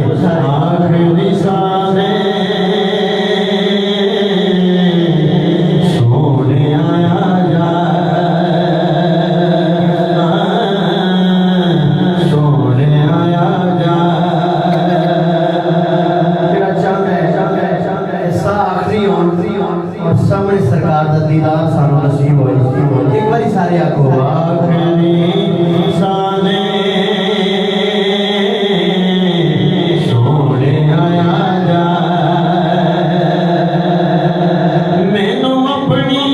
आखिरी साने सोने आया जाए, सोने आया जाए। चंद है ऐसा आखिरी और सामने सरकार का दीदार सानू नसीब हो। एक बारी सारे आखो आखिरी साने सोने आया जाए, मैनू अपनी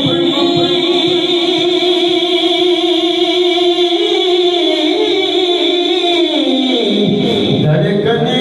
धड़कने